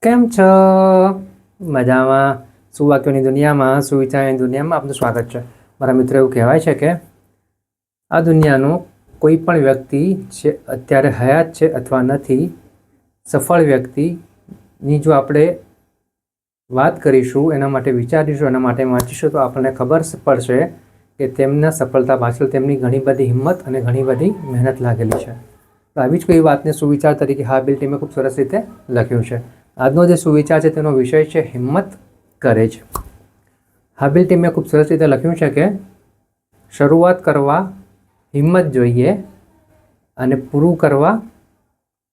કેમ છો? મજામાં? સુવાક્યોની દુનિયામાં, સુવિચારની દુનિયામાં આપનું સ્વાગત છે. મારા મિત્રો, એવું કહેવાય છે કે આ દુનિયાનો કોઈ પણ વ્યક્તિ જે અત્યારે હયાત છે અથવા નથી, સફળ વ્યક્તિની જો આપણે વાત કરીશું, એના માટે વિચારીશું, એના માટે વાંચીશું, તો આપણને ખબર પડશે કે તેમના સફળતા પાછળ તેમની ઘણી બધી હિંમત અને ઘણી બધી મહેનત લાગેલી છે. તો આવી જ કોઈ વાતને સુવિચાર તરીકે હાબિલ ટીમે ખૂબ સરસ રીતે લખ્યું છે. આજનો જે સુવિચાર છે તેનો વિષય છે હિંમત કરે છે. હાબિલ ટીમે ખૂબ સરસ રીતે લખ્યું છે કે શરૂઆત કરવા હિંમત જોઈએ અને પૂરું કરવા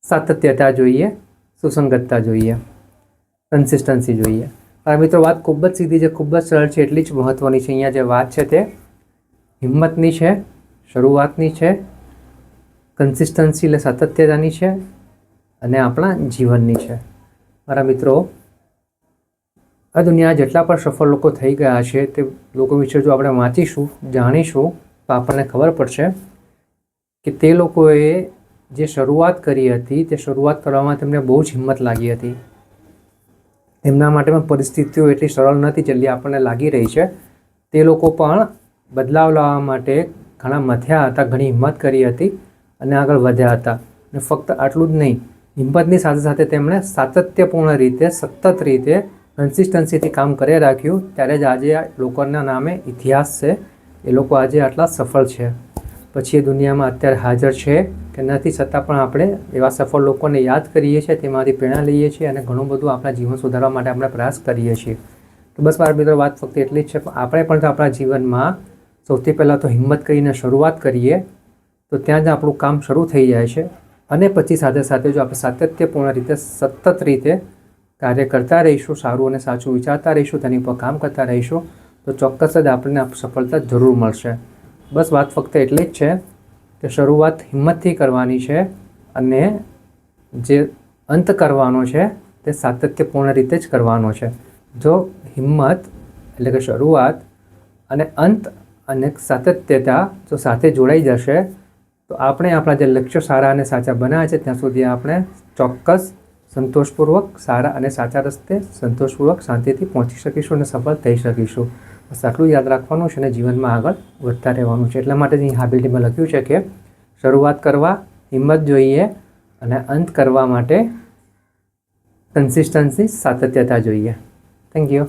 સાતત્યતા જોઈએ, સુસંગતતા જોઈએ, કન્સિસ્ટન્સી જોઈએ. આ મિત્રો, વાત ખૂબ જ સીધી છે, ખૂબ જ સરળ છે, એટલી જ મહત્ત્વની છે. અહીંયા જે વાત છે તે હિંમતની છે, શરૂઆતની છે, કન્સિસ્ટન્સી એટલે સાતત્યતાની છે અને આપણા જીવનની છે. મારા મિત્રો, આ દુનિયા જેટલા પણ સફળ લોકો થઈ ગયા છે તે લોકો વિશે જો આપણે વાંચીશું, જાણીશું, તો આપણને ખબર પડશે કે તે લોકોએ જે શરૂઆત કરી હતી તે શરૂઆત કરવામાં તેમને બહુ જ હિંમત લાગી હતી. તેમના માટે પણ પરિસ્થિતિઓ એટલી સરળ નથી જેટલી આપણને લાગી રહી છે. તે લોકો પણ બદલાવ લાવવા માટે ઘણા મથ્યા હતા, ઘણી હિંમત કરી હતી અને આગળ વધ્યા હતા. અને ફક્ત આટલું જ નહીં, હિંમતની સાથે સાથે તેમણે સાતત્યપૂર્ણ રીતે, સતત રીતે, કન્સિસ્ટન્સીથી કામ કરી રાખ્યું. ત્યારે જ આજે આ લોકોના નામે ઇતિહાસ છે. એ લોકો આજે આટલા સફળ છે. પછી એ દુનિયામાં અત્યારે હાજર છે કે નથી, છતાં પણ આપણે એવા સફળ લોકોને યાદ કરીએ છીએ, તેમાંથી પ્રેરણા લઈએ છીએ અને ઘણું બધું આપણા જીવન સુધારવા માટે આપણે પ્રયાસ કરીએ છીએ. તો બસ મારા મિત્રો, વાત ફક્ત એટલી જ છે. આપણે પણ આપણા જીવનમાં સૌથી પહેલાં તો હિંમત કરીને શરૂઆત કરીએ તો ત્યાં જ આપણું કામ શરૂ થઈ જાય છે. અને પછી સાથે સાથે જો આપણે સાતત્યપૂર્ણ રીતે, સતત રીતે કાર્ય કરતા રહીશું, સારું અને સાચું વિચારતા રહીશું, તેની પર કામ કરતા રહીશું, તો ચોક્કસ જ આપણને સફળતા જરૂર મળશે. બસ વાત ફક્ત એટલી જ છે કે શરૂઆત હિંમતથી કરવાની છે અને જે અંત કરવાનો છે તે સાતત્યપૂર્ણ રીતે જ કરવાનો છે. જો હિંમત એટલે કે શરૂઆત અને અંત અને સાતત્યતા જો સાથે જોડાઈ જશે તો આપણે આપણા જે લક્ષ્યો સારા અને સાચા બનાવ્યા છે ત્યાં સુધી આપણે ચોક્કસ સંતોષપૂર્વક, સારા અને સાચા રસ્તે સંતોષપૂર્વક, શાંતિથી પહોંચી શકીશું અને સફળ થઈ શકીશું. બસ આટલું યાદ રાખવાનું છે અને જીવનમાં આગળ વધતા રહેવાનું છે. એટલા માટે જ અહીં હાબિલ ટીમે લખ્યું છે કે શરૂઆત કરવા હિંમત જોઈએ અને અંત કરવા માટે કન્સિસ્ટન્સી, સાતત્યતા જોઈએ. Thank you.